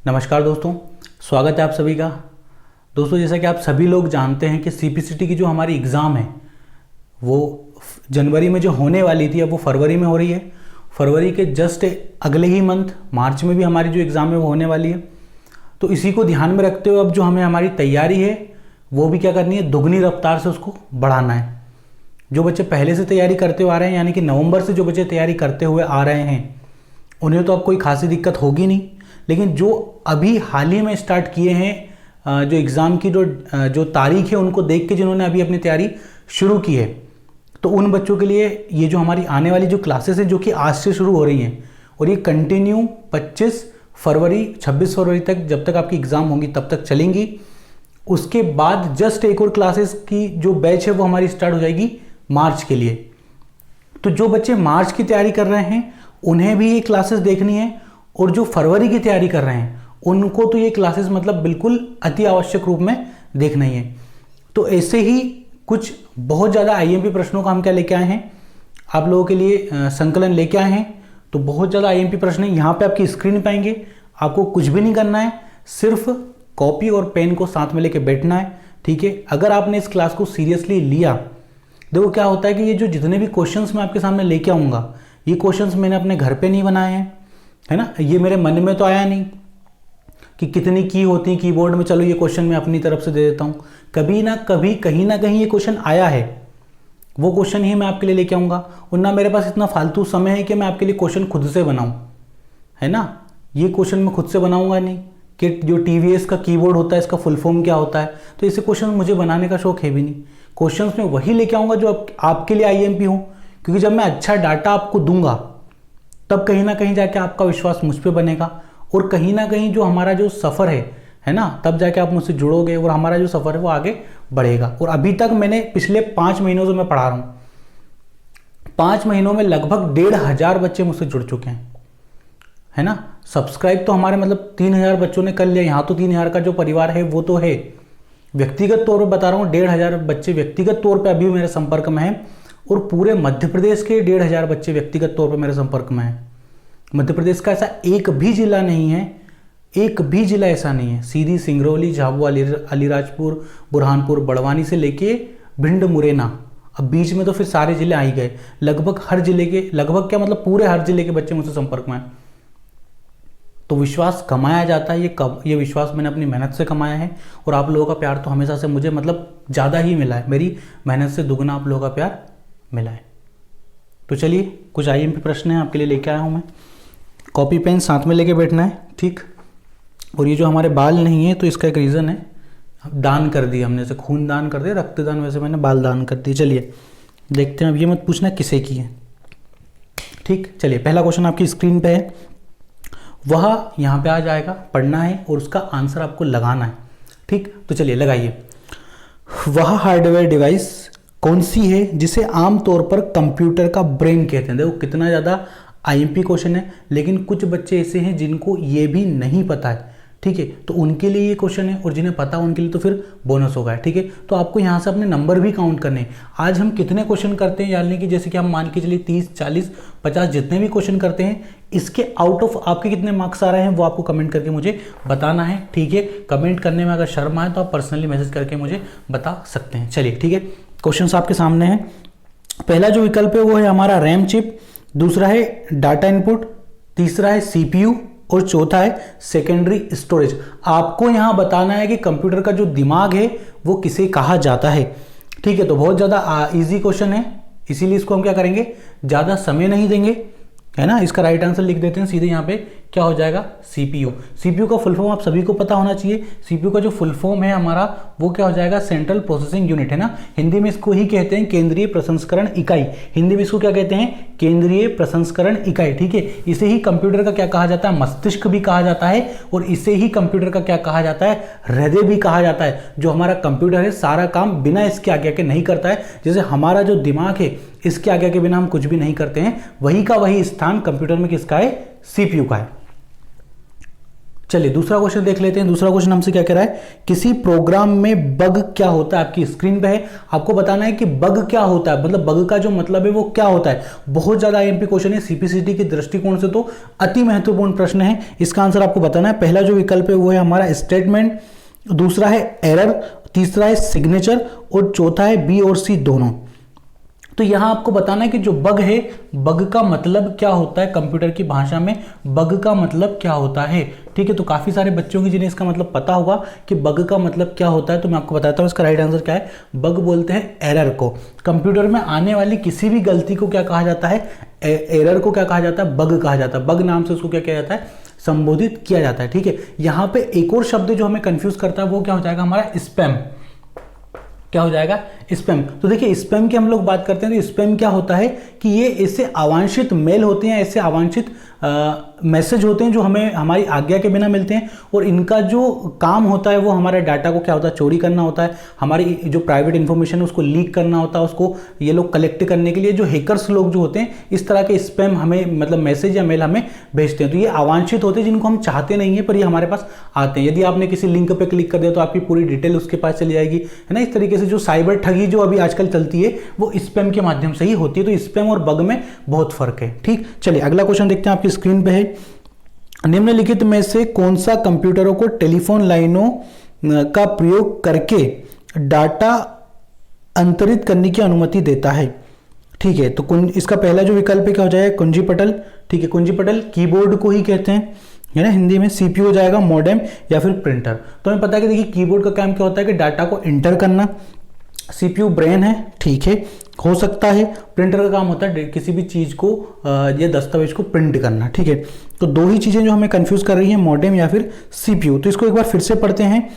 नमस्कार दोस्तों, स्वागत है आप सभी का। दोस्तों, जैसा कि आप सभी लोग जानते हैं कि सीपीसीटी की जो हमारी एग्ज़ाम है वो जनवरी में जो होने वाली थी, अब वो फरवरी में हो रही है। फरवरी के जस्ट अगले ही मंथ मार्च में भी हमारी जो एग्ज़ाम है वो होने वाली है। तो इसी को ध्यान में रखते हुए अब जो हमें हमारी तैयारी है वो भी क्या करनी है, दुगनी रफ्तार से उसको बढ़ाना है। जो बच्चे पहले से तैयारी करते हुए आ रहे हैं, यानी कि नवंबर से जो बच्चे तैयारी करते हुए आ रहे हैं, उन्हें तो अब कोई खासी दिक्कत होगी नहीं। लेकिन जो अभी हाल ही में स्टार्ट किए हैं, जो एग्ज़ाम की जो तारीख है उनको देख के जिन्होंने अभी अपनी तैयारी शुरू की है, तो उन बच्चों के लिए ये जो हमारी आने वाली जो क्लासेस हैं जो कि आज से शुरू हो रही हैं और ये कंटिन्यू 26 फरवरी 26 फरवरी तक, जब तक आपकी एग्ज़ाम होंगी तब तक चलेंगी। उसके बाद जस्ट एक और क्लासेस की जो बैच है वो हमारी स्टार्ट हो जाएगी मार्च के लिए। तो जो बच्चे मार्च की तैयारी कर रहे हैं उन्हें भी ये क्लासेस देखनी है, और जो फरवरी की तैयारी कर रहे हैं उनको तो ये क्लासेस मतलब बिल्कुल अति आवश्यक रूप में देखना ही है। तो ऐसे ही कुछ बहुत ज़्यादा आईएमपी प्रश्नों का हम क्या लेके आए हैं, आप लोगों के लिए संकलन लेके आए हैं। तो बहुत ज़्यादा आईएमपी प्रश्न है, यहाँ पे आपकी स्क्रीन पे आएंगे। आपको कुछ भी नहीं करना है, सिर्फ कॉपी और पेन को साथ में लेके बैठना है, ठीक है। अगर आपने इस क्लास को सीरियसली लिया, देखो क्या होता है कि ये जो जितने भी क्वेश्चंस मैं आपके सामने लेके आऊँगा, ये क्वेश्चंस मैंने अपने घर पे नहीं बनाए हैं, है ना। ये मेरे मन में तो आया नहीं कि कितनी की होती है कीबोर्ड में, चलो ये क्वेश्चन मैं अपनी तरफ से दे देता हूँ। कभी ना कभी कहीं ना कहीं ये क्वेश्चन आया है, वो क्वेश्चन ही मैं आपके लिए लेके आऊँगा। और ना मेरे पास इतना फालतू समय है कि मैं आपके लिए क्वेश्चन खुद से बनाऊँ, है ना। ये क्वेश्चन मैं खुद से बनाऊँगा नहीं कि जो टीवीएस का कीबोर्ड होता है इसका फुल फॉर्म क्या होता है, तो ऐसे क्वेश्चन मुझे बनाने का शौक है भी नहीं। क्वेश्चन में वही लेके आऊँगा जो आपके लिए आईएमपी हो, क्योंकि जब मैं अच्छा डाटा आपको दूंगा तब कहीं ना कहीं जाके आपका विश्वास मुझ पे बनेगा, और कहीं ना कहीं जो हमारा जो सफ़र है ना, तब जाके आप मुझसे जुड़ोगे और हमारा जो सफ़र है वो आगे बढ़ेगा। और अभी तक मैंने पिछले 5 महीनों से मैं पढ़ा रहा हूँ, 5 महीनों में लगभग 1500 बच्चे मुझसे जुड़ चुके हैं, है ना। सब्सक्राइब तो हमारे मतलब 3000 बच्चों ने कर लिया। यहाँ तो 3000 का जो परिवार है वो तो है, व्यक्तिगत तौर पर बता रहा हूँ, 1500 बच्चे व्यक्तिगत तौर पर अभी मेरे संपर्क में हैं, और पूरे मध्य प्रदेश के 1500 बच्चे व्यक्तिगत तौर पर मेरे संपर्क में हैं। मध्य प्रदेश का ऐसा एक भी जिला नहीं है, एक भी जिला ऐसा नहीं है, सीधी सिंगरौली, झाबुआ, अलीराजपुर, बुरहानपुर, बड़वानी से लेके भिंड, मुरैना, अब बीच में तो फिर सारे जिले आ ही गए। लगभग हर जिले के, लगभग क्या मतलब पूरे हर जिले के बच्चे मुझसे संपर्क में हैं। तो विश्वास कमाया जाता है, ये विश्वास मैंने अपनी मेहनत से कमाया है, और आप लोगों का प्यार तो हमेशा से मुझे मतलब ज़्यादा ही मिला है। मेरी मेहनत से दुगना आप लोगों का प्यार मिला है। तो चलिए, कुछ आईएमपी प्रश्न हैं आपके लिए लेके आया हूँ मैं। कॉपी पेन साथ में लेके बैठना है, ठीक। और ये जो हमारे बाल नहीं है तो इसका एक रीज़न है, दान कर दिया हमने, से खून दान कर दिया, रक्तदान, वैसे मैंने बाल दान कर दिए। चलिए देखते हैं, अब ये मत पूछना किसे की है, ठीक। चलिए, पहला क्वेश्चन आपकी स्क्रीन पे है, वह यहाँ पे आ जाएगा, पढ़ना है और उसका आंसर आपको लगाना है, ठीक। तो चलिए लगाइए। वह हार्डवेयर डिवाइस कौन सी है जिसे आमतौर पर कंप्यूटर का ब्रेन कहते हैं। देखो कितना ज़्यादा आईएमपी क्वेश्चन है, लेकिन कुछ बच्चे ऐसे हैं जिनको ये भी नहीं पता है, ठीक है। तो उनके लिए ये क्वेश्चन है, और जिन्हें पता उनके लिए तो फिर बोनस होगा, ठीक है। तो आपको यहाँ से अपने नंबर भी काउंट करने हैं। आज हम कितने क्वेश्चन करते हैं, यानी कि जैसे कि हम मान के चलिए 30, 40, 50 जितने भी क्वेश्चन करते हैं, इसके आउट ऑफ आपके कितने मार्क्स आ रहे हैं वो आपको कमेंट करके मुझे बताना है, ठीक है। कमेंट करने में अगर शर्म आए तो आप पर्सनली मैसेज करके मुझे बता सकते हैं। चलिए ठीक है, क्वेश्चन आपके सामने हैं। पहला जो विकल्प है वो है हमारा रैम चिप, दूसरा है डाटा इनपुट, तीसरा है सीपीयू, और चौथा है सेकेंडरी स्टोरेज। आपको यहां बताना है कि कंप्यूटर का जो दिमाग है वो किसे कहा जाता है, ठीक है। तो बहुत ज्यादा इजी क्वेश्चन है, इसीलिए इसको हम क्या करेंगे, ज्यादा समय नहीं देंगे, है ना। इसका राइट आंसर लिख देते हैं सीधे, यहाँ पे क्या हो जाएगा, सीपीयू। सीपीयू का फुल फॉर्म आप सभी को पता होना चाहिए। सीपीयू का जो फुल फॉर्म है हमारा वो क्या हो जाएगा, सेंट्रल प्रोसेसिंग यूनिट, है ना। हिंदी में इसको ही कहते हैं केंद्रीय प्रसंस्करण इकाई। हिंदी में इसको क्या कहते हैं, केंद्रीय प्रसंस्करण इकाई, ठीक है। इसे ही कंप्यूटर का क्या कहा जाता है, मस्तिष्क भी कहा जाता है, और इसे ही कंप्यूटर का क्या कहा जाता है, हृदय भी कहा जाता है। जो हमारा कंप्यूटर है सारा काम बिना इसके आज्ञा के नहीं करता है। जैसे हमारा जो दिमाग है इसके आज्ञा के बिना हम कुछ भी नहीं करते हैं, वही का वही स्थान कंप्यूटर में किसका है, सीपीयू का है। चलिए दूसरा क्वेश्चन देख लेते हैं। दूसरा क्वेश्चन हमसे क्या कह रहा है, किसी प्रोग्राम में बग क्या होता है। आपकी स्क्रीन पे है, आपको बताना है कि बग क्या होता है, मतलब बग का जो मतलब है वो क्या होता है। बहुत ज्यादा आईएमपी क्वेश्चन है, सीपीसीटी के दृष्टिकोण से तो अति महत्वपूर्ण प्रश्न है। इसका आंसर आपको बताना है। पहला जो विकल्प है वो है हमारा स्टेटमेंट, दूसरा है एरर, तीसरा है सिग्नेचर और चौथा है बी और सी दोनों। तो यहां आपको बताना है कि जो बग है, बग का मतलब क्या होता है, कंप्यूटर की भाषा में बग का मतलब क्या होता है। ठीक है, तो काफी सारे बच्चों की जिन्हें इसका मतलब पता होगा कि बग का मतलब क्या होता है, तो मैं आपको बताता हूं इसका राइट आंसर क्या है। बग बोलते हैं एरर को। कंप्यूटर में आने वाली किसी भी गलती को क्या कहा जाता है, एरर को क्या कहा जाता है, बग कहा जाता है। बग नाम से उसको क्या किया जाता है, संबोधित किया जाता है। ठीक है, यहां पे एक और शब्द जो हमें कंफ्यूज करता है वो क्या हो जाएगा, हमारा स्पैम। क्या हो जाएगा, स्पैम। तो देखिए स्पैम की हम लोग बात करते हैं तो स्पैम क्या होता है कि ये ऐसे अवांछित मेल होते हैं, ऐसे अवांछित मैसेज होते हैं जो हमें हमारी आज्ञा के बिना मिलते हैं, और इनका जो काम होता है वो हमारे डाटा को क्या होता है, चोरी करना होता है। हमारी जो प्राइवेट इंफॉर्मेशन है उसको लीक करना होता है, उसको ये लोग कलेक्ट करने के लिए जो हैकर्स लोग जो होते हैं इस तरह के स्पैम हमें मतलब मैसेज या मेल हमें भेजते हैं। तो ये अवांछित होते हैं जिनको हम चाहते नहीं है पर ये हमारे पास आते हैं। यदि आपने किसी लिंक पर क्लिक कर दिया तो आपकी पूरी डिटेल उसके पास चली जाएगी, है ना। इस तरीके से जो साइबर ठगी जो अभी आजकल चलती है वो स्पैम के माध्यम से ही होती है। तो स्पैम और बग में बहुत फर्क है। ठीक, चलिए अगला क्वेश्चन देखते हैं। आपकी स्क्रीन पे है, निम्नलिखित में से कौन सा कंप्यूटरों को टेलीफोन लाइनों का प्रयोग करके डाटा अंतरित करने की अनुमति देता है। ठीक है, तो इसका पहला जो विकल्प है क्या हो जाएगा, कुंजी पटल। ठीक है, कुंजी पटल कीबोर्ड को ही कहते हैं, है ना, हिंदी में। सीपीयू हो जाएगा, मॉडेम या फिर प्रिंटर। तो हमें पता है कि देखिए कीबोर्ड का काम क्या होता है कि डाटा को इंटर करना, सीपीयू ब्रेन है, ठीक है, हो सकता है। प्रिंटर का काम होता है किसी भी चीज को या दस्तावेज को प्रिंट करना। ठीक है, तो दो ही चीजें जो हमें कंफ्यूज कर रही हैं, मॉडेम या फिर सीपीयू। तो इसको एक बार फिर से पढ़ते हैं।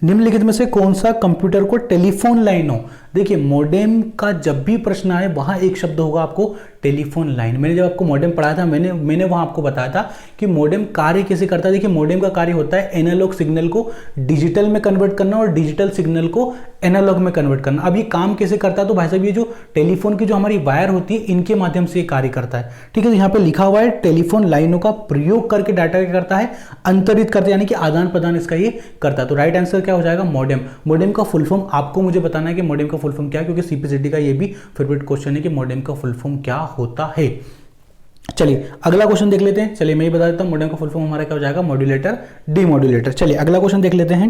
निम्नलिखित में से कौन सा कंप्यूटर को टेलीफोन लाइन हो। देखिए मॉडेम का जब भी प्रश्न आए वहां एक शब्द होगा आपको टेलीफोन लाइन। मैंने जब आपको मॉडेम पढ़ाया था मैंने वहां आपको बताया था कि मॉडेम कार्य कैसे करता है। देखिए मॉडेम का कार्य होता है एनालॉग सिग्नल को डिजिटल में कन्वर्ट करना और डिजिटल सिग्नल को एनालॉग में कन्वर्ट करना। अब ये काम कैसे करता है, तो भाई साहब ये जो टेलीफोन की जो हमारी वायर होती है इनके माध्यम से ये कार्य करता है। ठीक है, तो यहाँ पे लिखा हुआ है टेलीफोन लाइनों का प्रयोग करके डाटा क्या करता है, अंतरित करता है, यानी कि आदान प्रदान इसका ये करता है। तो राइट आंसर क्या हो जाएगा, मॉडेम। मॉडेम का फुल फॉर्म आपको मुझे बताना है कि मॉडेम का फुल फॉर्म क्या है, क्योंकि सीपीसीटी का ये भी फेवरेट क्वेश्चन है कि मॉडेम का फुल फॉर्म क्या होता है। चलिए अगला क्वेश्चन देख लेते हैं। चलिए मैं ही बता देता हूं, मॉडेम का फुल फॉर्म हमारा क्या हो जाएगा, मॉड्यूलेटर डीमॉड्यूलेटर। चलिए अगला क्वेश्चन देख लेते हैं।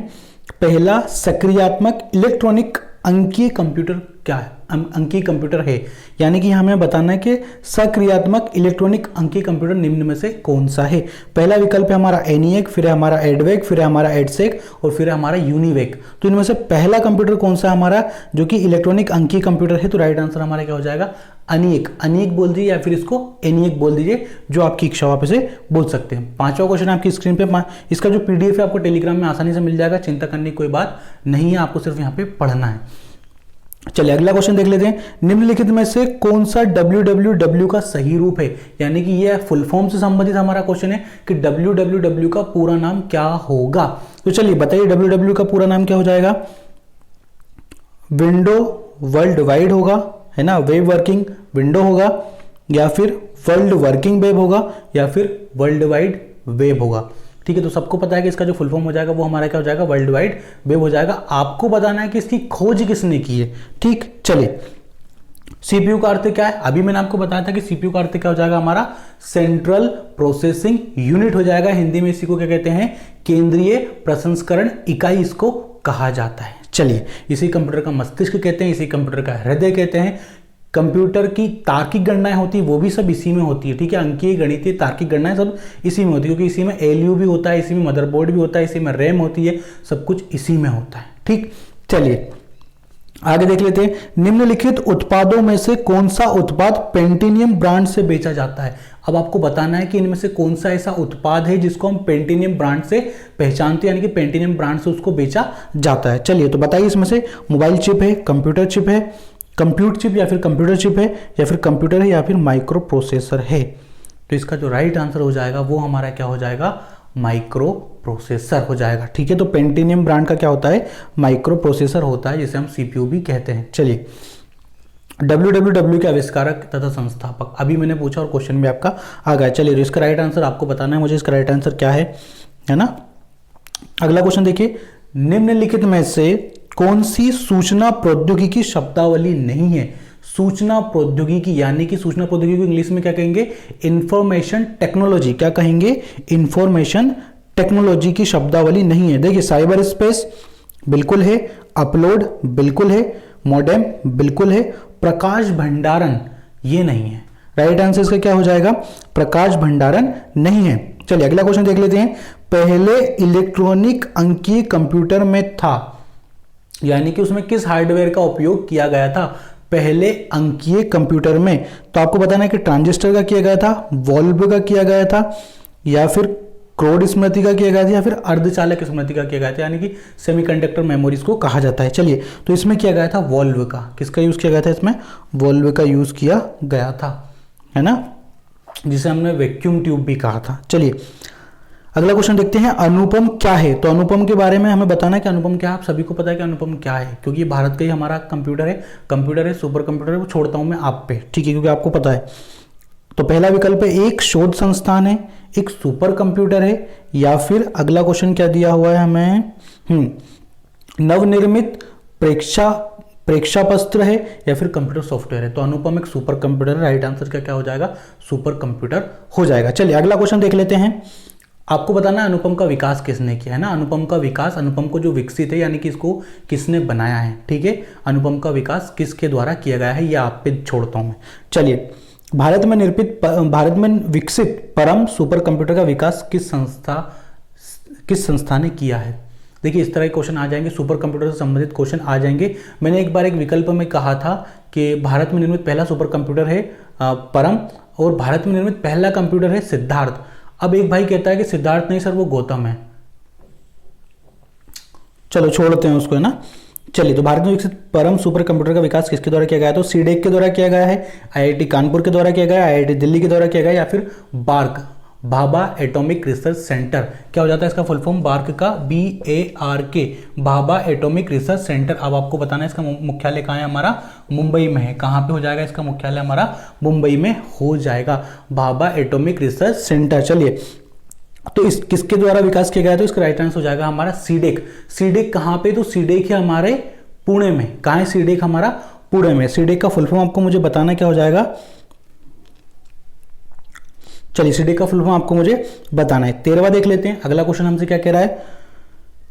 पहला सक्रियात्मक इलेक्ट्रॉनिक अंकीय कंप्यूटर क्या है, अंकीय कंप्यूटर है, यानी कि हमें बताना है कि सक्रियात्मक इलेक्ट्रॉनिक अंकीय कंप्यूटर निम्न में से कौन सा है। पहला विकल्प है हमारा एनिएक, फिर है हमारा एडवेक, फिर है हमारा एडसेक और फिर है हमारा यूनिवेक। तो इनमें से पहला कंप्यूटर कौन सा हमारा जो कि इलेक्ट्रॉनिक अंकीय कंप्यूटर है, तो राइट आंसर हमारा क्या हो जाएगा, अनिक। अनिक बोल दीजिए या फिर इसको एनिएक बोल दीजिए, जो आपकी इच्छा हो आप इसे बोल सकते हैं। पांचवा क्वेश्चन आपकी स्क्रीन पे, इसका जो पीडीएफ है आपको टेलीग्राम में आसानी से मिल जाएगा, चिंता करने की कोई बात नहीं है, आपको सिर्फ यहाँ पे पढ़ना है। चलिए अगला क्वेश्चन देख लेते हैं। निम्नलिखित में से कौन सा www का सही रूप है, यानी कि यह फुल फॉर्म से संबंधित हमारा क्वेश्चन है कि www का पूरा नाम क्या होगा। तो चलिए बताइए www का पूरा नाम क्या हो जाएगा। विंडो वर्ल्ड वाइड होगा, है ना, वेब वर्किंग विंडो होगा, या फिर वर्ल्ड वर्किंग वेब होगा, या फिर वर्ल्ड वाइड वेब होगा। ठीक है, तो सबको पता है कि इसका जो फुल फॉर्म हो जाएगा वो हमारा क्या हो जाएगा, वर्ल्ड वाइड वेब हो जाएगा। आपको बताना है कि इसकी खोज किसने की है। ठीक, चलिए सीपीयू का अर्थ क्या है, अभी मैंने आपको बताया था कि सीपीयू का अर्थ क्या हो जाएगा, हमारा सेंट्रल प्रोसेसिंग यूनिट हो जाएगा। हिंदी में इसी को क्या कहते हैं, केंद्रीय प्रसंस्करण इकाई इसको कहा जाता है। चलिए इसी कंप्यूटर का मस्तिष्क कहते हैं, इसी कंप्यूटर का हृदय कहते हैं। कंप्यूटर की तार्किक गणनाएं होती है वो भी सब इसी में होती है। ठीक है, अंकीय गणितीय तार्किक गणनाएं सब इसी में होती है, क्योंकि इसी में एलयू भी होता है, इसी में मदरबोर्ड भी होता है, इसी में रैम होती है, सब कुछ इसी में होता है। ठीक, चलिए आगे देख लेते हैं। निम्नलिखित उत्पादों में से कौन सा उत्पाद पेंटिनियम ब्रांड से बेचा जाता है। अब आपको बताना है कि इनमें से कौन सा ऐसा उत्पाद है जिसको हम पेंटिनियम ब्रांड से पहचानते हैं, यानी कि पेंटिनियम ब्रांड से उसको बेचा जाता है। चलिए तो बताइए इसमें से मोबाइल चिप है, कंप्यूटर चिप है, कंप्यूटर चिप या फिर कंप्यूटर चिप है, या फिर कंप्यूटर है, या फिर माइक्रो प्रोसेसर है। तो इसका जो राइट आंसर हो जाएगा वो हमारा क्या हो जाएगा, माइक्रो प्रोसेसर हो जाएगा। ठीक है, तो पेंटिनियम ब्रांड का क्या होता है, माइक्रो प्रोसेसर होता है, जिसे हम सीपीयू भी कहते हैं। चलिए www के आविष्कारक तथा संस्थापक, अभी मैंने पूछा और क्वेश्चन भी आपका आ गया। चलिए इसका राइट आंसर आपको बताना है मुझे, इसका राइट आंसर क्या है ना। अगला क्वेश्चन देखिए, निम्नलिखित में से कौन सी सूचना प्रौद्योगिकी शब्दावली नहीं है? सूचना प्रौद्योगिकी यानी कि सूचना प्रौद्योगिकी को इंग्लिश में क्या कहेंगे? Information technology. क्या कहेंगे? इंफॉर्मेशन टेक्नोलॉजी की शब्दावली नहीं है। देखिए, साइबर स्पेस बिल्कुल है, अपलोड बिल्कुल है, मॉडेम बिल्कुल है, प्रकाश भंडारण ये नहीं है। राइट आंसर इसका क्या हो जाएगा? प्रकाश भंडारण नहीं है। चलिए अगला क्वेश्चन देख लेते हैं। पहले इलेक्ट्रॉनिक अंकीय कंप्यूटर में था, यानी कि उसमें किस हार्डवेयर का उपयोग किया गया था? पहले अंकीय कंप्यूटर में तो आपको बताना है कि ट्रांजिस्टर का किया गया था, वॉल्व का किया गया था, या फिर क्रोड स्मृति का किया गया था, या फिर अर्धचालक स्मृति का किया गया था, यानी कि सेमीकंडक्टर मेमोरीज को कहा जाता है। चलिए, तो इसमें किया गया था वॉल्व का। किसका यूज किया गया था? इसमें वॉल्व का यूज किया गया था, है ना, जिसे हमने वैक्यूम ट्यूब भी कहा था। चलिए अगला क्वेश्चन देखते हैं, अनुपम क्या है? तो अनुपम के बारे में हमें बताना है कि अनुपम क्या है। आप सभी को पता है कि अनुपम क्या है, क्योंकि भारत का ही हमारा कंप्यूटर है, सुपर कंप्यूटर है। वो छोड़ता हूं मैं आप पे, ठीक है, क्योंकि आपको पता है। तो पहला विकल्प है एक शोध संस्थान है, एक सुपर कंप्यूटर है, या फिर अगला क्वेश्चन क्या दिया हुआ है हमें, नवनिर्मित प्रेक्षापत्र है, या फिर कंप्यूटर सॉफ्टवेयर है। तो अनुपम एक सुपर कंप्यूटर है। राइट आंसर क्या हो जाएगा? सुपर कंप्यूटर हो जाएगा। चलिए अगला क्वेश्चन देख लेते हैं। आपको बताना है अनुपम का विकास किसने किया है ना। अनुपम का विकास, अनुपम को जो विकसित है यानी कि इसको किसने बनाया है, ठीक है। अनुपम का विकास किसके द्वारा किया गया है, ये आप पे छोड़ता हूं मैं। चलिए, भारत में विकसित परम सुपर कंप्यूटर का विकास किस संस्था ने किया है? देखिए, इस तरह के क्वेश्चन आ जाएंगे, सुपर कंप्यूटर से संबंधित क्वेश्चन आ जाएंगे। मैंने एक बार एक विकल्प में कहा था कि भारत में निर्मित पहला सुपर कंप्यूटर है परम, और भारत में निर्मित पहला कंप्यूटर है सिद्धार्थ। अब एक भाई कहता है कि सिद्धार्थ नहीं सर, वो गौतम है। चलो छोड़ते हैं उसको, है ना। चलिए, तो भारत में विकसित परम सुपर कंप्यूटर का विकास किसके द्वारा किया गया? तो सीडेक के द्वारा किया गया है, आईआईटी कानपुर के द्वारा किया गया, आईआईटी दिल्ली के द्वारा किया गया, या फिर BARC, Bhabha atomic research centre. क्या हो जाता है इसका फुल फॉर्म? बार्क का BARK, Bhabha atomic research centre. अब आपको बताना है इसका मुख्यालय कहाँ है? हमारा मुंबई में है। कहाँ पे हो जाएगा इसका मुख्यालय? हमारा मुंबई में हो जाएगा, भाभा एटॉमिक रिसर्च सेंटर। चलिए, तो इस किसके द्वारा विकास किया गया? तो इसका राइट आंसर हो जाएगा हमारा सीडेक। सीडेक कहाँ पे? तो सीडेक है हमारे पुणे में। कहाँ है सीडेक? हमारा पुणे में। सीडेक का फुल फॉर्म आपको मुझे बताना क्या हो जाएगा? चलिए, सीडेक का फुल फॉर्म आपको मुझे बताना है। 13वां देख लेते हैं। अगला क्वेश्चन हमसे क्या कह रहा है?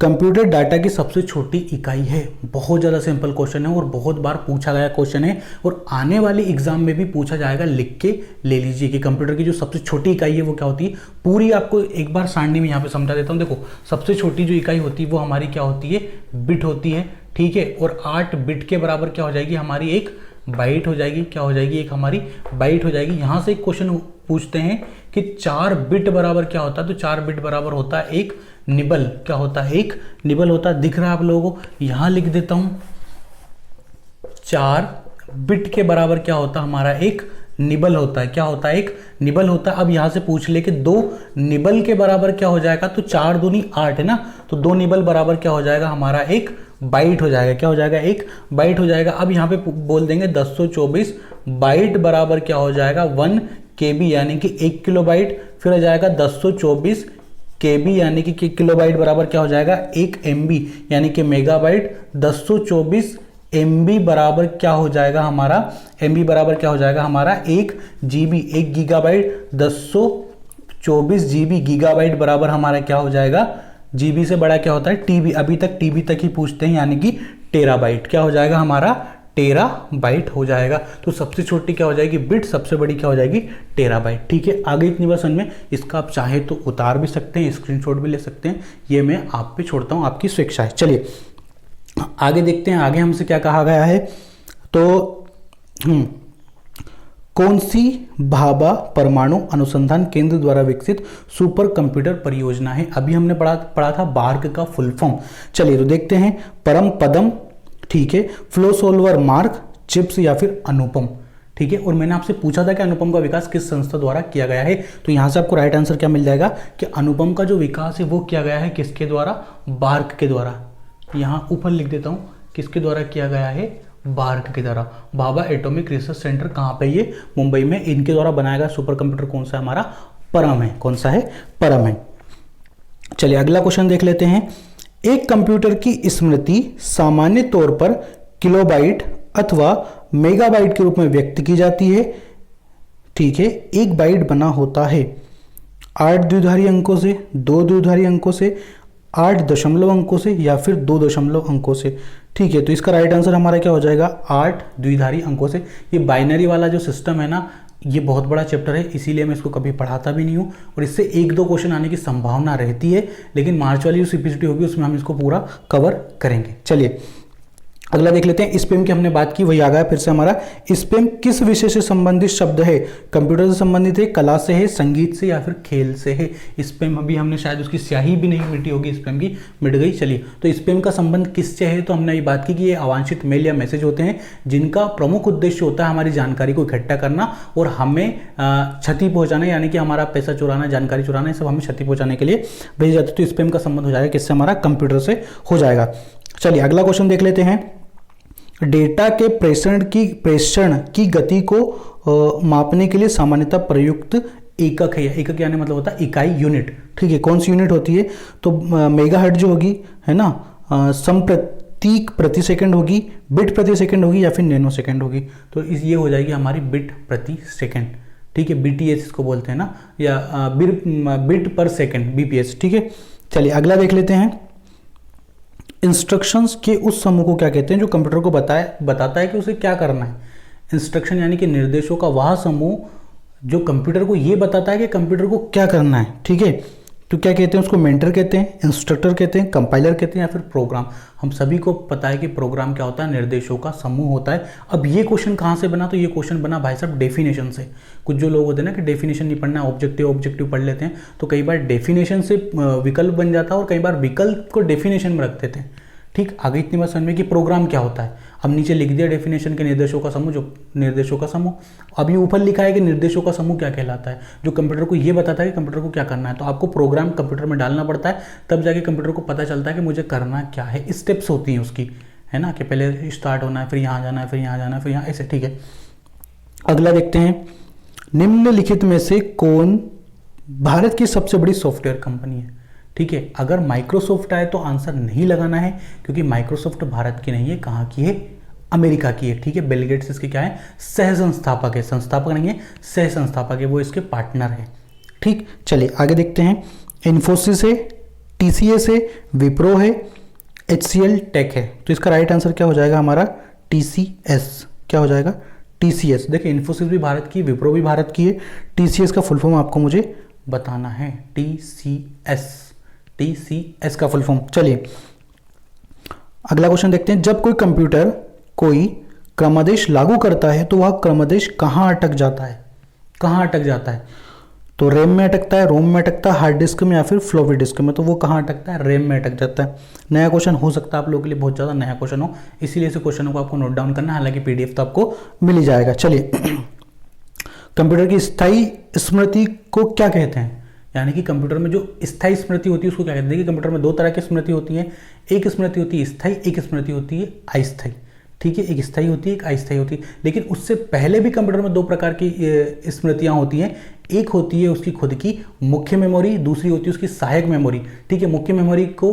कंप्यूटर डाटा की सबसे छोटी इकाई है। बहुत ज़्यादा सिंपल क्वेश्चन है और बहुत बार पूछा गया क्वेश्चन है, और आने वाली एग्जाम में भी पूछा जाएगा। लिख के ले लीजिए कि कंप्यूटर की जो सबसे छोटी इकाई है वो क्या होती है। पूरी आपको एक बार सारणी में यहाँ पे समझा देता हूँ। देखो, सबसे छोटी जो इकाई होती है वो हमारी क्या होती है? बिट होती है, ठीक है। और 8 बिट के बराबर क्या हो जाएगी? हमारी एक बाइट हो जाएगी। क्या हो जाएगी? एक हमारी बाइट हो जाएगी। यहाँ से एक क्वेश्चन पूछते हैं कि 4 बिट बराबर क्या होता है? तो 4 बिट बराबर होता है एक निबल। क्या होता है? एक निबल होता है। दिख रहा है आप लोगों को? यहां लिख देता हूं, 4 बिट के बराबर क्या होता है? हमारा एक निबल होता है। क्या होता है? एक निबल होता है। अब यहां से पूछ ले कि 2 निबल के बराबर क्या हो जाएगा? तो 4 दूनी 8 है ना, तो 2 निबल बराबर क्या हो जाएगा? हमारा एक बाइट हो जाएगा। क्या हो जाएगा? एक बाइट हो जाएगा। अब यहाँ पे बोल देंगे 1024 बाइट बराबर क्या हो जाएगा? 1 KB यानी कि 1 किलोबाइट। फिर आ जाएगा 1024 KB यानी कि किलोबाइट बराबर क्या हो जाएगा? 1 MB यानी कि मेगाबाइट। 1024 MB बराबर क्या हो जाएगा? हमारा MB बराबर क्या हो जाएगा? हमारा 1 GB, 1 गीगाबाइट। 1024 GB गीगाबाइट बराबर हमारा क्या हो जाएगा? GB से बड़ा क्या होता है? TB। अभी तक TB तक ही पूछते हैं, यानी कि टेराबाइट। क्या हो जाएगा? हमारा टेराबाइट हो जाएगा। तो सबसे छोटी क्या हो जाएगी? बिट। सबसे बड़ी क्या हो जाएगी? टेराबाइट। ठीक है, आगे इतनी बार समझ में। इसका आप चाहे तो उतार भी सकते हैं, स्क्रीनशॉट भी ले सकते हैं, ये मैं आप पे छोड़ता हूं, आपकी स्वेच्छा है। चलिए आगे देखते हैं, आगे हमसे क्या कहा गया है। तो कौन सी भाभा परमाणु अनुसंधान केंद्र द्वारा विकसित सुपर कंप्यूटर परियोजना है? अभी हमने पढ़ा था बार्क का फुल फॉर्म। चलिए तो देखते हैं। परम पदम, ठीक है, फ्लो सोल्वर मार्क, चिप्स, या फिर अनुपम। ठीक है, और मैंने आपसे पूछा था कि अनुपम का विकास किस संस्था द्वारा किया गया है। तो यहां से आपको राइट आंसर क्या मिल जाएगा कि अनुपम का जो विकास है वो किया गया है किसके द्वारा? बार्क के द्वारा। यहां ऊपर लिख देता हूं, किसके द्वारा किया गया है? बार्क के द्वारा। भाभा एटॉमिक रिसर्च सेंटर कहां पे? ये मुंबई में। इनके द्वारा बनाया गया सुपर कंप्यूटर कौन सा? हमारा परम है। कौन सा है? परम है। चलिए अगला क्वेश्चन देख लेते हैं। एक कंप्यूटर की स्मृति सामान्य तौर पर किलोबाइट अथवा मेगाबाइट के रूप में व्यक्त की जाती है। ठीक है, एक बाइट बना होता है 8 द्विधारी अंकों से, 2 द्विधारी अंकों से, 8 दशमलव अंकों से या फिर 2 दशमलव अंकों से। ठीक है, तो इसका राइट आंसर हमारा क्या हो जाएगा, 8 द्विधारी अंकों से। ये बाइनरी वाला जो सिस्टम है ना, ये बहुत बड़ा चैप्टर है, इसीलिए मैं इसको कभी पढ़ाता भी नहीं हूँ और इससे 1-2 क्वेश्चन आने की संभावना रहती है, लेकिन मार्च वाली जो सीपीसीटी होगी उसमें हम इसको पूरा कवर करेंगे। चलिए अगला देख लेते हैं। स्पैम की हमने बात की, वही आ गया फिर से हमारा। स्पैम किस विषय से संबंधित शब्द है? कंप्यूटर से संबंधित है, कला से है, संगीत से या फिर खेल से है? स्पैम अभी हमने शायद उसकी स्याही भी नहीं मिटी होगी, स्पैम की मिट गई। चलिए, तो स्पैम का संबंध किससे है? तो हमने ये बात की कि ये अवांछित मेल या मैसेज होते हैं जिनका प्रमुख उद्देश्य होता है हमारी जानकारी को इकट्ठा करना और हमें क्षति पहुंचाना, यानी कि हमारा पैसा चुराना, जानकारी चुराना, ये सब हमें क्षति पहुंचाने के लिए भेजे जाते हैं। तो स्पैम का संबंध हो जाएगा किससे? हमारा कंप्यूटर से हो जाएगा। चलिए अगला क्वेश्चन देख लेते हैं। डेटा के प्रेषण की गति को मापने के लिए सामान्यतः प्रयुक्त एकक है। एकक यानी मतलब होता है इकाई, यूनिट। ठीक है, कौन सी यूनिट होती है? तो मेगाहर्ट्ज जो होगी, है ना, समप्रतीक प्रति सेकंड होगी, बिट प्रति सेकंड होगी या फिर नैनो सेकंड होगी। तो ये हो जाएगी हमारी बिट प्रति सेकंड। ठीक है, बीटीएस इसको बोलते हैं ना, या बिट पर सेकंड, बीपीएस। ठीक है, चलिए अगला देख लेते हैं। इंस्ट्रक्शंस के उस समूह को क्या कहते हैं जो कंप्यूटर को बताता है कि उसे क्या करना है? इंस्ट्रक्शन यानी कि निर्देशों का वह समूह जो कंप्यूटर को ये बताता है कि कंप्यूटर को क्या करना है। ठीक है, तो क्या कहते हैं उसको? मेंटर कहते हैं, इंस्ट्रक्टर कहते हैं, कंपाइलर कहते हैं या फिर प्रोग्राम। हम सभी को पता है कि प्रोग्राम क्या होता है? निर्देशों का समूह होता है। अब ये क्वेश्चन कहाँ से बना? तो ये क्वेश्चन बना भाई साहब डेफिनेशन से। कुछ जो लोग होते हैं ना कि डेफिनेशन नहीं पढ़ना, ऑब्जेक्टिव पढ़ लेते हैं, तो कई बार डेफिनेशन से विकल्प बन जाता है और कई बार विकल्प को डेफिनेशन में रख देते हैं। ठीक, आगे इतनी बात समझ में कि प्रोग्राम क्या होता है। अब नीचे लिख दिया डेफिनेशन के निर्देशों का समूह, जो निर्देशों का समूह। अब ये ऊपर लिखा है कि निर्देशों का समूह क्या कहलाता है, जो कंप्यूटर को ये बताता है कि कंप्यूटर को क्या करना है। तो आपको प्रोग्राम कंप्यूटर में डालना पड़ता है, तब जाके कंप्यूटर को पता चलता है कि मुझे करना क्या है। स्टेप्स होती हैं उसकी, है ना, कि पहले स्टार्ट होना है, फिर यहाँ जाना है, फिर यहाँ जाना है, फिर यहाँ, ऐसे। ठीक है, अगला देखते हैं। निम्नलिखित में से कौन भारत की सबसे बड़ी सॉफ्टवेयर कंपनी है? ठीक है, अगर माइक्रोसॉफ्ट आए तो आंसर नहीं लगाना है, क्योंकि माइक्रोसॉफ्ट भारत की नहीं है, कहाँ की है? अमेरिका की है। ठीक है, बिल गेट्स इसके क्या है? सह संस्थापक है, संस्थापक नहीं है, सह संस्थापक है, वो इसके पार्टनर है। ठीक, चलिए आगे देखते हैं। इन्फोसिस है, टीसीएस है, विप्रो है, एचसीएल टेक है। तो इसका राइट आंसर क्या हो जाएगा हमारा? टीसीएस। क्या हो जाएगा? टीसीएस। देखिए, इन्फोसिस भी भारत की, विप्रो भी भारत की है। टीसीएस का फुल फॉर्म आपको मुझे बताना है। टीसीएस का फुल फॉर्म। चलिए अगला क्वेश्चन देखते हैं। जब कोई कंप्यूटर कोई क्रमादेश लागू करता है तो वह क्रमादेश कहाँ अटक जाता है? कहाँ अटक जाता है? तो रैम में अटकता है, रोम में अटकता है, हार्ड डिस्क में या फिर फ्लॉपी डिस्क में? तो वो कहाँ अटकता है? रैम में अटक जाता है। नया क्वेश्चन हो सकता है आप लोगों के लिए बहुत ज़्यादा नया क्वेश्चन हो, इसीलिए इस क्वेश्चनों को आपको नोट डाउन करना है, हालांकि पीडीएफ तो आपको मिल ही जाएगा। चलिए कंप्यूटर की स्थायी स्मृति को क्या कहते हैं? यानी कि कंप्यूटर में जो स्थायी स्मृति होती है उसको क्या कहते हैं? देखिए, कंप्यूटर में 2 तरह की स्मृति होती है। एक स्मृति होती है स्थायी, एक स्मृति होती है अस्थायी। ठीक है, एक स्थायी होती है, एक अस्थायी होती है। लेकिन उससे पहले भी कंप्यूटर में 2 प्रकार की स्मृतियां होती हैं। एक होती है उसकी खुद की मुख्य मेमोरी, दूसरी होती है उसकी सहायक मेमोरी। ठीक है, मुख्य मेमोरी को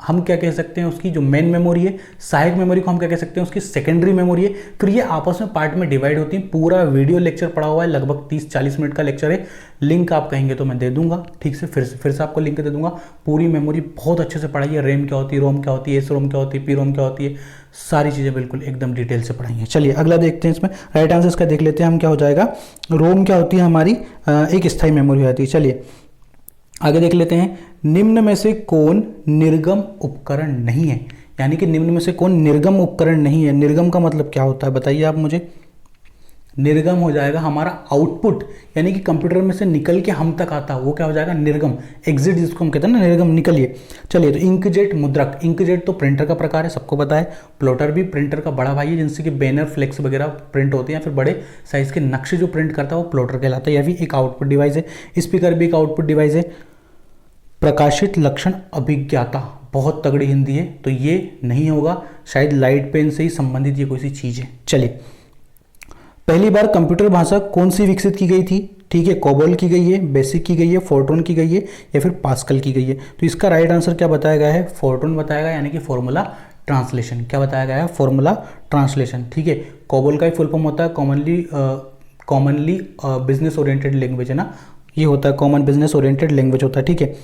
हम क्या कह सकते हैं? उसकी जो मेन मेमोरी है। सहायक मेमोरी को हम क्या कह सकते हैं? उसकी सेकेंडरी मेमोरी है। फिर ये आपस में पार्ट में डिवाइड होती है। पूरा वीडियो लेक्चर पड़ा हुआ है, लगभग 30-40 मिनट का लेक्चर है। लिंक आप कहेंगे तो मैं दे दूंगा, ठीक से, फिर से आपको लिंक दे दूंगा। पूरी मेमोरी बहुत अच्छे से पढ़ाई है। रैम क्या होती है, रोम क्या होती है, एस रोम क्या होती है, पी रोम क्या होती है, सारी चीज़ें बिल्कुल एकदम डिटेल से पढ़ाई है। चलिए अगला देखते हैं। इसमें राइट आंसर इसका देख लेते हैं हम। क्या हो जाएगा? रोम क्या होती है? हमारी एक स्थायी मेमोरी होती है। चलिए आगे देख लेते हैं। निम्न में से कौन निर्गम उपकरण नहीं है? यानी कि निम्न में से कौन निर्गम उपकरण नहीं है? निर्गम का मतलब क्या होता है बताइए आप मुझे। निर्गम हो जाएगा हमारा आउटपुट, यानी कि कंप्यूटर में से निकल के हम तक आता है, वो क्या हो जाएगा? निर्गम। एग्जिट जिसको हम कहते हैं ना, निर्गम, निकलिए। चलिए, तो इंकजेट मुद्रक। इंकजेट तो प्रिंटर का प्रकार है, सबको पता है। प्लॉटर भी प्रिंटर का बड़ा भाई है, जिनसे कि बैनर, फ्लेक्स वगैरह प्रिंट होते हैं, फिर बड़े साइज के नक्शे जो प्रिंट करता है वो प्लॉटर कहलाता है। यह भी एक आउटपुट डिवाइस है। स्पीकर भी एक आउटपुट डिवाइस है। प्रकाशित लक्षण अभिज्ञाता, बहुत तगड़ी हिंदी है, तो ये नहीं होगा, शायद लाइट पेन से ही संबंधित ये कोई सी चीज़ है। चलिए, पहली बार कंप्यूटर भाषा कौन सी विकसित की गई थी? ठीक है, कोबोल की गई है, बेसिक की गई है, फोर्ट्रॉन की गई है या फिर पास्कल की गई है? तो इसका राइट आंसर क्या बताया गया है? फोर्ट्रॉन बताया गया, यानी कि फॉर्मूला ट्रांसलेशन। क्या बताया गया है? Formula translation. ठीक है, कोबोल का ही फुल फॉर्म होता है कॉमनली बिजनेस ओरिएंटेड लैंग्वेज, है ना, ये होता है कॉमन बिजनेस ओरिएंटेड लैंग्वेज होता है। ठीक है,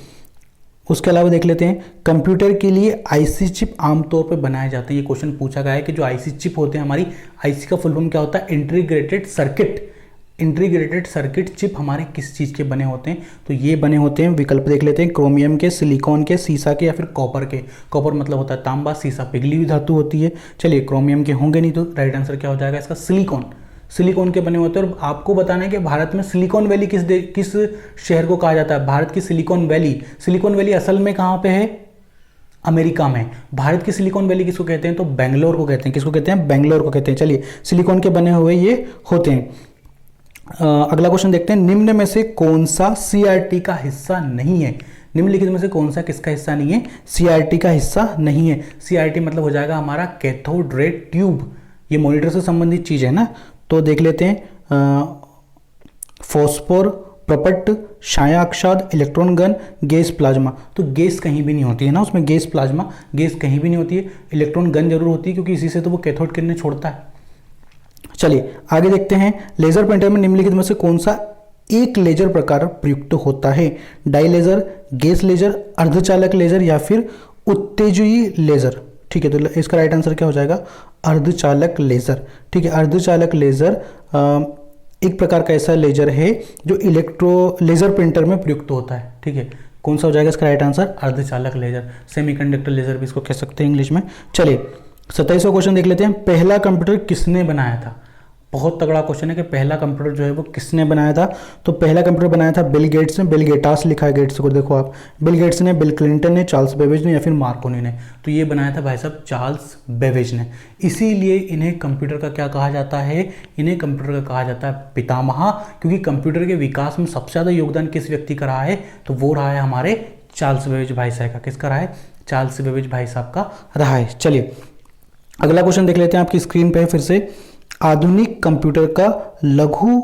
उसके अलावा देख लेते हैं कंप्यूटर के लिए आईसी चिप आमतौर पर बनाए जाते हैं। ये क्वेश्चन पूछा गया है कि जो आईसी चिप होते हैं हमारी, आईसी का फुल फॉर्म क्या होता है? Integrated circuit. Integrated circuit chip हमारे किस चीज़ के बने होते हैं? तो ये बने होते हैं, विकल्प देख लेते हैं, क्रोमियम के, सिलिकॉन के, सीसा के या फिर कॉपर के। कॉपर मतलब होता है तांबा, सीसा पिघली हुई धातु होती है। चलिए, क्रोमियम के होंगे नहीं, तो राइट आंसर क्या हो जाएगा इसका? सिलिकॉन। सिलिकॉन के बने होते हैं। और आपको बताना है कि भारत में सिलिकॉन वैली किस शहर को कहा जाता है? भारत की सिलिकॉन वैली असल में कहाँ पे है? अमेरिका में। भारत की सिलिकॉन वैली किसको कहते हैं? तो बेंगलोर को कहते हैं। किसको कहते हैं? बेंगलोर को कहते हैं। चलिए, सिलिकॉन के बने हुए ये होते हैं। अगला क्वेश्चन देखते हैं, निम्न में से कौन सा सीआरटी का हिस्सा नहीं है? निम्नलिखित में से कौन सा किसका हिस्सा नहीं है? सीआरटी का हिस्सा नहीं है। सीआरटी मतलब हो जाएगा हमारा कैथोड रे ट्यूब। ये मॉनिटर से संबंधित चीज है ना। तो देख लेते हैं, फॉस्फोर, प्रपट, छाया आक्षाद, इलेक्ट्रॉन गन, गैस प्लाज्मा। तो गैस कहीं भी नहीं होती है ना उसमें, गैस प्लाज्मा, गैस कहीं भी नहीं होती है। इलेक्ट्रॉन गन जरूर होती है क्योंकि इसी से तो वो कैथोड किरणें छोड़ता है। चलिए आगे देखते हैं, लेजर प्रिंटर में निम्नलिखित में से कौन सा एक लेजर प्रकार प्रयुक्त होता है? डाई लेजर, गैस लेजर, अर्धचालक लेजर या फिर उत्तेजयी लेजर? ठीक है, तो इसका राइट आंसर क्या हो जाएगा? अर्धचालक लेजर। ठीक है, अर्धचालक लेजर एक प्रकार का ऐसा लेजर है जो लेजर प्रिंटर में प्रयुक्त होता है। ठीक है, कौन सा हो जाएगा इसका राइट आंसर? अर्धचालक लेजर, सेमीकंडक्टर लेजर भी इसको कह सकते हैं इंग्लिश में। चलिए 27वां क्वेश्चन देख लेते हैं, पहला कंप्यूटर किसने बनाया था? बहुत तगड़ा क्वेश्चन है कि पहला कंप्यूटर जो है वो किसने बनाया था? तो पहला कंप्यूटर बनाया था बिल गेट्स ने। बिल गेटास लिखा है, गेट्स को देखो आप। बिल गेट्स ने, बिल क्लिंटन ने, चार्ल्स बेबेज ने या फिर मार्कोनी ने? तो ये बनाया था भाई साहब चार्ल्स बेबेज ने। इसीलिए इन्हें कंप्यूटर का क्या कहा जाता है? इन्हें कंप्यूटर का कहा जाता है पितामह, क्योंकि कंप्यूटर के विकास में सबसे ज़्यादा योगदान किस व्यक्ति का रहा है? तो वो रहा है हमारे चार्ल्स बेबेज भाई साहब का। किसका रहा है? चार्ल्स बेबेज भाई साहब का रहा है। चलिए अगला क्वेश्चन देख लेते हैं, आपकी स्क्रीन पे है फिर से। आधुनिक कंप्यूटर का लघु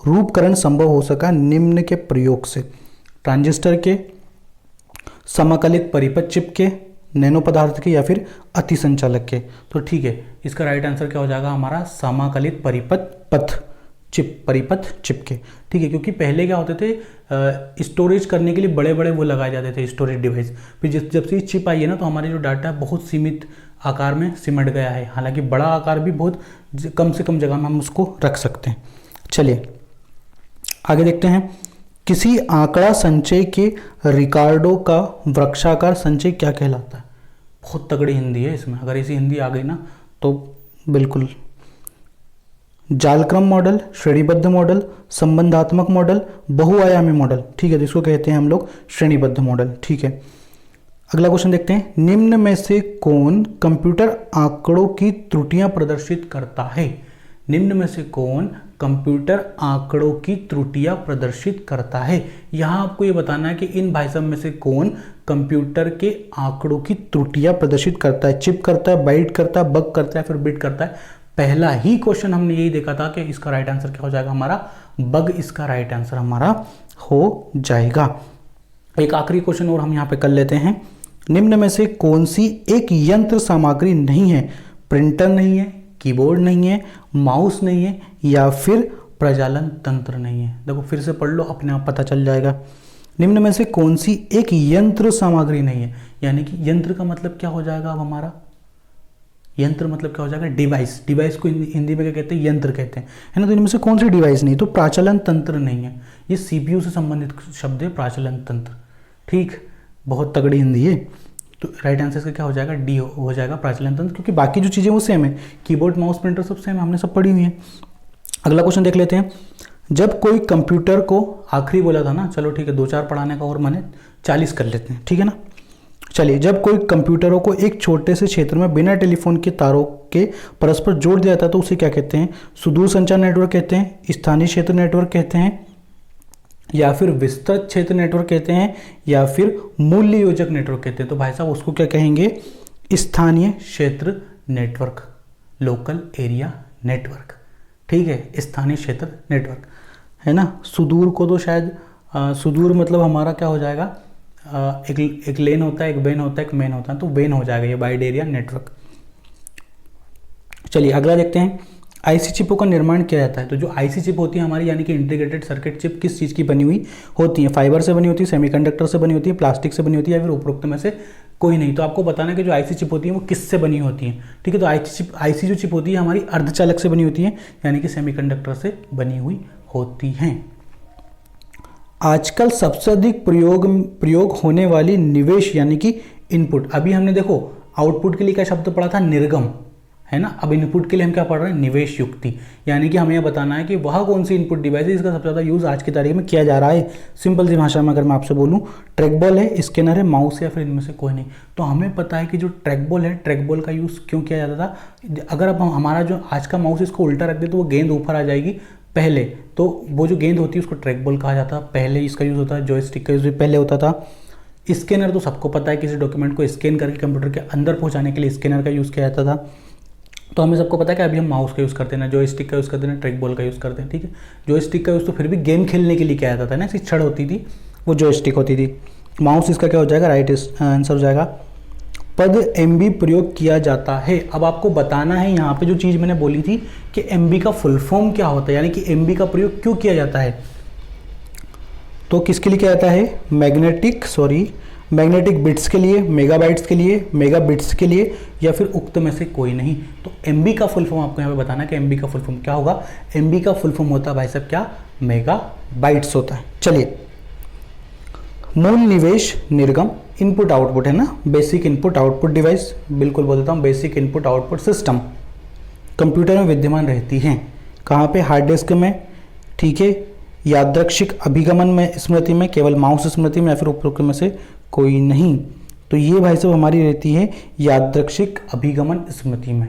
रूपकरण संभव हो सका निम्न के प्रयोग से? ट्रांजिस्टर के, समाकलित परिपथ चिप के, नैनो पदार्थ के या फिर अतिसंचालक के? तो ठीक है, इसका राइट आंसर क्या हो जाएगा हमारा? समाकलित परिपथ चिप के। ठीक है, क्योंकि पहले क्या होते थे, स्टोरेज करने के लिए बड़े बड़े वो लगाए जाते थे स्टोरेज डिवाइस। फिर जब से चिप आई है ना, तो हमारे जो डाटा है बहुत सीमित आकार में सिमट गया है। हालांकि बड़ा आकार भी बहुत कम से कम जगह में हम उसको रख सकते हैं। चलिए आगे देखते हैं, किसी आंकड़ा संचय के रिकॉर्डों का वृक्षाकार संचय क्या कहलाता है? बहुत तगड़ी हिंदी है इसमें, अगर ऐसी हिंदी आ गई ना तो बिल्कुल। जालक्रम मॉडल, श्रेणीबद्ध मॉडल, संबंधात्मक मॉडल, बहुआयामी मॉडल? ठीक है, तो इसको कहते हैं हम लोग श्रेणीबद्ध मॉडल। ठीक है, अगला क्वेश्चन देखते हैं, निम्न में से कौन कंप्यूटर आंकड़ों की त्रुटियां प्रदर्शित करता है? निम्न में से कौन कंप्यूटर आंकड़ों की त्रुटियां प्रदर्शित करता है? यहां आपको ये बताना है कि इन भाई साहब में से कौन कंप्यूटर के आंकड़ों की त्रुटियां प्रदर्शित करता है? चिप करता है, बाइट करता है, बग करता है, फिर बिट करता है? पहला ही क्वेश्चन हमने यही देखा था कि इसका राइट आंसर क्या हो जाएगा हमारा? बग इसका राइट आंसर हमारा हो जाएगा। एक आखिरी क्वेश्चन और हम यहाँ पे कर लेते हैं, निम्न में से कौन सी एक यंत्र सामग्री नहीं है? प्रिंटर नहीं है, कीबोर्ड नहीं है, माउस नहीं है या फिर प्रजालन तंत्र नहीं है? देखो फिर से पढ़ लो, अपने आप पता चल जाएगा। निम्न में से कौन सी एक यंत्र सामग्री नहीं है, यानी कि यंत्र का मतलब क्या हो जाएगा अब हमारा? यंत्र मतलब क्या हो जाएगा? डिवाइस। डिवाइस को हिंदी में क्या कहते हैं? यंत्र कहते हैं, है ना। तो इनमें से कौन सी डिवाइस नहीं? तो प्राचलन तंत्र नहीं है। ये सीपीयू से संबंधित शब्द है, प्राचलन तंत्र। ठीक, बहुत तगड़ी हिंदी है। तो राइट आंसर इसका क्या हो जाएगा? डी हो जाएगा, प्राचलन तंत्र, क्योंकि बाकी जो चीज़ें वो सेम है, कीबोर्ड, माउस, प्रिंटर सब सेम है, हमने सब पढ़ी हुई है। अगला क्वेश्चन देख लेते हैं, जब कोई कंप्यूटर को, आखिरी बोला था ना, चलो ठीक है 2-4 पढ़ाने का और मैंने 40 कर लेते हैं, ठीक है ना। चलिए, जब कोई कंप्यूटरों को एक छोटे से क्षेत्र में बिना टेलीफोन के तारों के परस्पर जोड़ दिया जाता है तो उसे क्या कहते हैं? सुदूर संचार नेटवर्क कहते हैं, स्थानीय क्षेत्र नेटवर्क कहते हैं या फिर विस्तृत क्षेत्र नेटवर्क कहते हैं या फिर मूल्य योजक नेटवर्क कहते हैं? तो भाई साहब उसको क्या कहेंगे? स्थानीय क्षेत्र नेटवर्क, लोकल एरिया नेटवर्क। ठीक है, स्थानीय क्षेत्र नेटवर्क, है ना। सुदूर को तो शायद सुदूर मतलब हमारा क्या हो जाएगा, एक लेन होता है, एक वेन होता है, एक मेन होता है, तो वेन हो जाएगा ये वाइड एरिया नेटवर्क। चलिए अगला देखते हैं, आईसी चिपों का निर्माण किया जाता है। तो जो आईसी चिप होती है हमारी, यानी कि इंटीग्रेटेड सर्किट चिप, किस चीज़ की बनी हुई होती है? फाइबर से बनी होती है, सेमीकंडक्टर से बनी होती है, प्लास्टिक से बनी होती है, या फिर उपरोक्त में से कोई नहीं। तो आपको बताना है कि जो आईसी चिप होती है वो किससे बनी होती है, ठीक है। तो आईसी जो चिप होती है हमारी अर्धचालक से बनी होती है, यानी कि सेमीकंडक्टर से बनी हुई होती हैं। आजकल सबसे अधिक प्रयोग होने वाली निवेश यानी कि इनपुट, अभी हमने देखो आउटपुट के लिए क्या शब्द पढ़ा था, निर्गम, है ना। अब इनपुट के लिए हम क्या पढ़ रहे हैं, निवेश युक्ति, यानी कि हमें यह बताना है कि वह कौन सी इनपुट डिवाइस है जिसका सबसे ज़्यादा यूज़ आज की तारीख में किया जा रहा है। सिंपल सी भाषा में अगर मैं आपसे बोलूँ, ट्रैकबॉल है, स्कैनर है, माउस है, या फिर इनमें से कोई नहीं। तो हमें पता है कि जो ट्रैकबॉल है, ट्रैकबॉल का यूज़ क्यों किया जाता था। अगर अब हमारा जो आज का माउस इसको उल्टा रख दे तो वो गेंद ऊपर आ जाएगी पहले, तो वो जो गेंद होती है उसको ट्रैकबॉल कहा जाता है। पहले इसका यूज़ होता है, जॉयस्टिक का यूज़ भी पहले होता था। स्कैनर तो सबको पता है, किसी डॉक्यूमेंट को स्कैन करके कंप्यूटर के अंदर पहुँचाने के लिए स्कैनर का यूज़ किया जाता था। तो हमें सबको पता है कि अभी हम माउस का यूज़ करते हैं ना, जॉयस्टिक का यूज़ करते हैं ना, ट्रैकबॉल का यूज़ करते हैं, ठीक है। जॉयस्टिक का यूज़ तो फिर भी गेम खेलने के लिए किया जाता था ना, ऐसी छड़ होती थी वो जॉयस्टिक होती थी। माउस इसका क्या हो जाएगा, राइट आंसर हो जाएगा। पद एमबी प्रयोग किया जाता है। अब आपको बताना है यहाँ पे जो चीज़ मैंने बोली थी कि एमबी का फुल फॉर्म क्या होता है, यानी कि एमबी का प्रयोग क्यों किया जाता है। तो किसके लिए किया जाता है, मैग्नेटिक बिट्स के लिए, मेगाबाइट्स के लिए, मेगाबिट्स के लिए, या फिर उक्त में से कोई नहीं। तो एमबी का फुल फॉर्म आपको यहाँ पे बताना है कि एमबी का फुल फॉर्म क्या होगा। एमबी का फुल फॉर्म होता है भाई साहब क्या, मेगाबाइट्स होता है। चलिए, मूल निवेश निर्गम, इनपुट आउटपुट है ना, बेसिक इनपुट आउटपुट डिवाइस, बिल्कुल बोल देता हूँ, basic input output system computer में विद्यमान रहती हैं। कहाँ पे, हार्ड डिस्क में, ठीक है, यादृच्छिक अभिगमन में, स्मृति में, केवल माउस स्मृति में, या फिर उपरोक्त में से कोई नहीं। तो ये भाई साहब हमारी रहती है यादृच्छिक अभिगमन स्मृति में।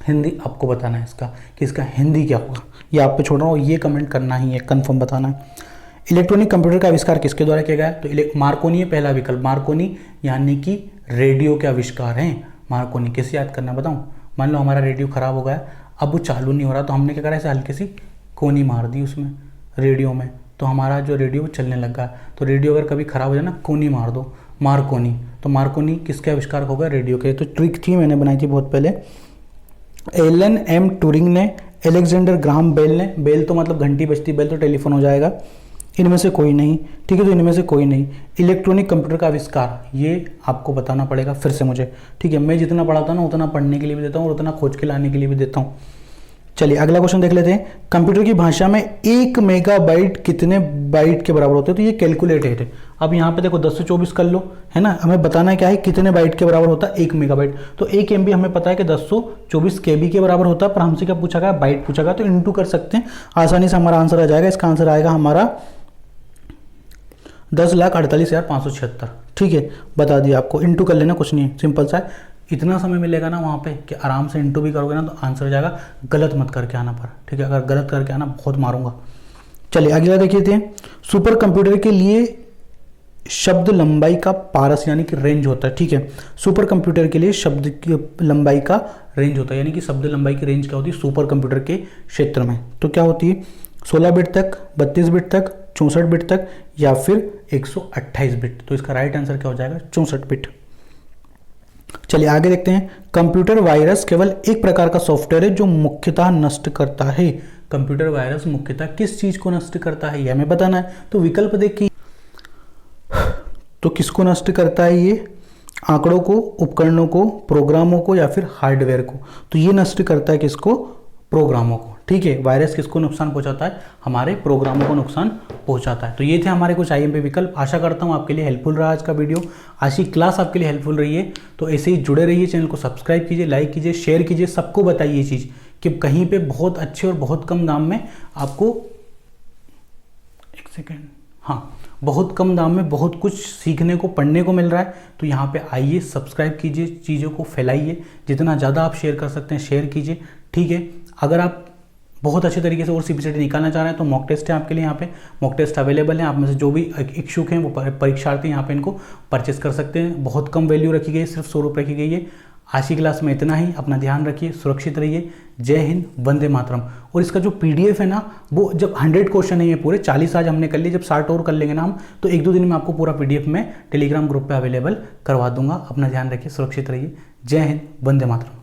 हिंदी आपको बताना है इसका कि इसका हिंदी क्या होगा, ये आप पे छोड़ रहा हूँ, ये कमेंट करना ही है, कंफर्म बताना है। इलेक्ट्रॉनिक कंप्यूटर का आविष्कार किसके द्वारा किया गया है, तो मार्कोनी है पहला विकल्प। मार्कोनी यानी कि रेडियो के आविष्कार हैं मार्कोनी। कैसे याद करना बताऊँ, मान लो हमारा रेडियो खराब हो गया, अब वो चालू नहीं हो रहा, तो हमने क्या करा, ऐसे हल्की सी कोनी मार दी उसमें रेडियो में, तो हमारा जो रेडियो चलने लगा। तो रेडियो अगर कभी ख़राब हो जाए ना, कोनी मार दो, मार्कोनी। तो मार्कोनी किसके आविष्कार हो गया, रेडियो के। तो ट्रिक थी, मैंने बनाई थी बहुत पहले। एलन एम ट्यूरिंग ने, अलेक्जेंडर ग्राहम बेल ने, बेल तो मतलब घंटी बजती बेल, तो टेलीफोन हो जाएगा, इनमें से कोई नहीं, ठीक है। तो इनमें से कोई नहीं। इलेक्ट्रॉनिक कंप्यूटर का आविष्कार, ये आपको बताना पड़ेगा फिर से मुझे, ठीक है। मैं जितना पढ़ाता हूँ ना उतना पढ़ने के लिए भी देता हूँ और उतना खोज के लाने के लिए भी देता हूँ। चलिए अगला क्वेश्चन देख लेते हैं। कंप्यूटर की भाषा में 1 मेगाबाइट कितने बाइट के बराबर होते हैं, तो ये कैलकुलेटेड है। अब यहाँ पे देखो 10 से 24 कर लो, है ना। हमें बताना है क्या है, कितने बाइट के बराबर होता है 1 मेगाबाइट। तो 1 MB हमें पता है कि 1024 KB के बराबर होता है, पर हमसे क्या पूछा गया, बाइट पूछा गया, तो इंटू कर सकते हैं, आसानी से हमारा आंसर आ जाएगा। इसका आंसर आएगा हमारा 10,48,576, ठीक है। बता दिया आपको, इंटू कर लेना, कुछ नहीं, सिंपल सा है। इतना समय मिलेगा ना वहाँ पे कि आराम से इंटू भी करोगे ना तो आंसर हो जाएगा। गलत मत करके आना पर, ठीक है। अगर गलत करके आना बहुत मारूंगा। चलिए अगला देखिए थे, सुपर कंप्यूटर के लिए शब्द लंबाई का पारस यानी कि रेंज होता है, ठीक है। सुपर कंप्यूटर के लिए शब्द की लंबाई का रेंज होता है, यानी कि शब्द लंबाई की रेंज क्या होती है सुपर कंप्यूटर के क्षेत्र में। तो क्या होती है, 16 बिट तक, 32 बिट तक, 64 बिट तक, या फिर 128 बिट। तो इसका राइट आंसर क्या हो जाएगा, 64 बिट। चलिए आगे देखते हैं। कंप्यूटर वायरस केवल एक प्रकार का सॉफ्टवेयर है जो मुख्यतः नष्ट करता है। कंप्यूटर वायरस मुख्यतः किस चीज को नष्ट करता है, यह हमें बताना है। तो विकल्प देखिए, तो किसको नष्ट करता है ये, आंकड़ों को, उपकरणों को, प्रोग्रामों को, या फिर हार्डवेयर को। तो ये नष्ट करता है किसको, प्रोग्रामों को, ठीक है। वायरस किसको नुकसान पहुंचाता है, हमारे प्रोग्रामों को नुकसान पहुंचाता है। तो ये थे हमारे कुछ IMP विकल्प। आशा करता हूँ आपके लिए हेल्पफुल रहा आज का वीडियो, आज की क्लास आपके लिए हेल्पफुल रही है। तो ऐसे ही जुड़े रहिए, चैनल को सब्सक्राइब कीजिए, लाइक कीजिए, शेयर कीजिए, सबको बताइए ये चीज़ कि कहीं पे बहुत अच्छे और बहुत कम दाम में आपको, एक सेकेंड, हाँ, बहुत कम दाम में बहुत कुछ सीखने को, पढ़ने को मिल रहा है। तो यहाँ पे आइए, सब्सक्राइब कीजिए, चीज़ों को फैलाइए, जितना ज़्यादा आप शेयर कर सकते हैं शेयर कीजिए, ठीक है। अगर आप बहुत अच्छे तरीके से और CPCT निकालना चाह रहे हैं तो मॉक टेस्ट है आपके लिए, यहाँ पे मॉक टेस्ट अवेलेबल है। आप में से जो भी इच्छुक हैं वो परीक्षार्थी यहाँ पे इनको परचेस कर सकते हैं। बहुत कम वैल्यू रखी गई है, सिर्फ 100 रुपये की गई है। आज की क्लास में इतना ही। अपना ध्यान रखिए, सुरक्षित रहिए। जय हिंद, वंदे मातरम। और इसका जो पीडीएफ है ना, वो जब 100 क्वेश्चन है ये पूरे 40 आज हमने कर लिए, जब 60 और कर लेंगे ना हम, तो 1-2 दिन में आपको पूरा पीडीएफ में टेलीग्राम ग्रुप पे अवेलेबल करवा दूंगा। अपना ध्यान रखिए, सुरक्षित रहिए। जय हिंद, वंदे मातरम।